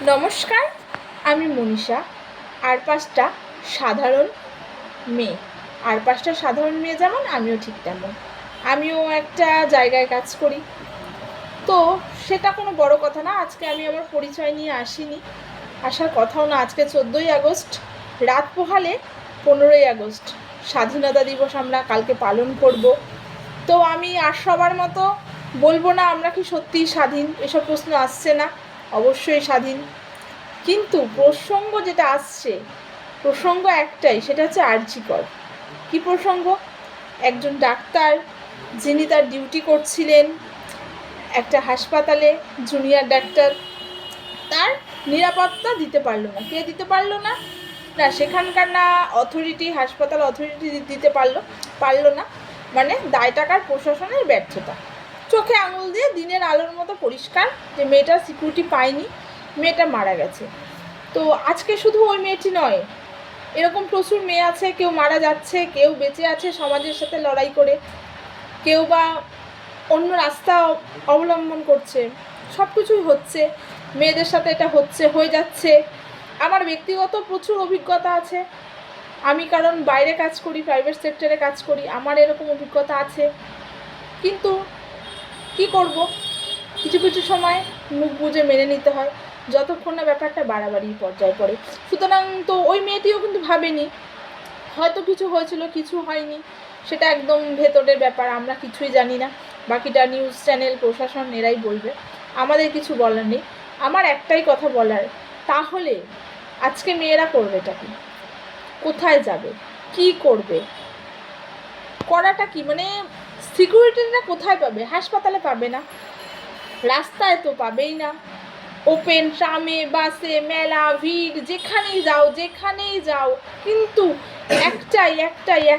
নমস্কার, আমি মনীষা। আর পাঁচটা সাধারণ মেয়ে। আর পাঁচটা সাধারণ মেয়ে যেমন আমিও ঠিক তেমন। আমিও একটা জায়গায় কাজ করি, তো সেটা কোনো বড় কথা না। আজকে আমি আমার পরিচয় নিয়ে আসিনি, আসার কথাও না। আজকে 14ই আগস্ট, রাত পোহালে 15ই আগস্ট স্বাধীনতা দিবস আমরা কালকে পালন করব। তো আমি আর সবার মতো বলবো না আমরা কি সত্যিই স্বাধীন, এসব প্রশ্ন আসছে না। অবশ্যই স্বাধীন, কিন্তু প্রসঙ্গ যেটা আসছে, প্রসঙ্গ একটাই, সেটা হচ্ছে আরজি কর। কী প্রসঙ্গ? একজন ডাক্তার যিনি তার ডিউটি করছিলেন একটা হাসপাতালে, জুনিয়র ডাক্তার, তার নিরাপত্তা দিতে পারলো না। কে দিতে পারলো না? না সেখানকার না অথরিটি, হাসপাতাল অথরিটি দিতে পারলো না, মানে দায় টাকার প্রশাসনের ব্যর্থতা। চোখে আঙুল দিয়ে দিনের আলোর মতো পরিষ্কার যে মেয়েটা সিকিউরিটি পায়নি, মেয়েটা মারা গেছে। তো আজকে শুধু ওই মেয়েটি নয়, এরকম প্রচুর মেয়ে আছে, কেউ মারা যাচ্ছে, কেউ বেঁচে আছে সমাজের সাথে লড়াই করে, কেউ বা অন্য রাস্তা অবলম্বন করছে। সব কিছুই হচ্ছে, মেয়েদের সাথে এটা হয়ে যাচ্ছে। আমার ব্যক্তিগত প্রচুর অভিজ্ঞতা আছে, আমি কারণ বাইরে কাজ করি, প্রাইভেট সেক্টরে কাজ করি, আমার এরকম অভিজ্ঞতা আছে। কিন্তু কি করব, কিছু কিছু সময় মুখ বুঝে মেনে নিতে হয়, যতক্ষণ না ব্যাপারটা বাড়াবাড়ি পর্যায়ে পড়ে। সুতরাং তো ওই মেয়েটিও কিন্তু ভাবেনি হয়তো কিছু হয়েছিল, কিছু হয়নি, সেটা একদম ভেতরের ব্যাপার, আমরা কিছুই জানি না। বাকিটা নিউজ চ্যানেল, প্রশাসন এরাই বলবে, আমাদের কিছু বলার নেই। আমার একটাই কথা বলার, তাহলে আজকে মেয়েরা করবেটা কি? কোথায় যাবে? কি করবে? করাটা কি? মানে সিকিউরিটিটা কোথায় পাবে? হাসপাতালে পাবে না, রাস্তায় তো পাবেই না, ওপেন ট্রামে, বাসে, মেলা, ভিড়, যেখানেই যাও কিন্তু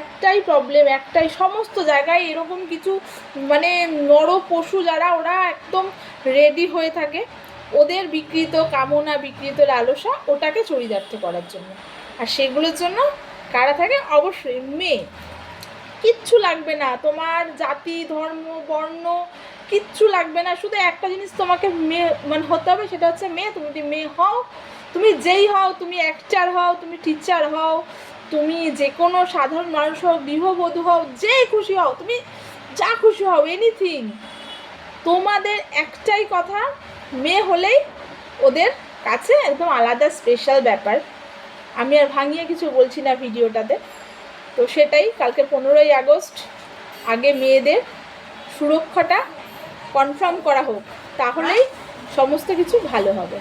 একটাই প্রবলেম, একটাই, সমস্ত জায়গায় এরকম কিছু মানে নর পশু যারা, ওরা একদম রেডি হয়ে থাকে ওদের বিকৃত কামনা, বিকৃত লালসা, ওটাকে চরিতার্থ করার জন্য। আর সেগুলোর জন্য কারা থাকে? অবশ্যই মেয়ে। কিচ্ছু লাগবে না, তোমার জাতি, ধর্ম, বর্ণ কিচ্ছু লাগবে না। শুধু একটা জিনিস তোমাকে মেয়ে মানে হতে হবে, সেটা হচ্ছে মেয়ে। তুমি যদি মেয়ে হও, তুমি যেই হও, তুমি অ্যাক্টার হও, তুমি টিচার হও, তুমি যে কোনো সাধারণ মানুষ হও, গৃহবধূ হও, যেই খুশি হও, তুমি যা খুশি হও, এনিথিং, তোমাদের একটাই কথা, মেয়ে হলেই ওদের কাছে একদম আলাদা স্পেশাল ব্যাপার। আমি আর ভাঙিয়ে কিছু বলছি না ভিডিওটাতে। তো সেটাই, কালকে 15ই আগস্ট, আগে মেয়েদের সুরক্ষাটা কনফার্ম করা হোক, তাহলেই সমস্ত কিছু ভালো হবে।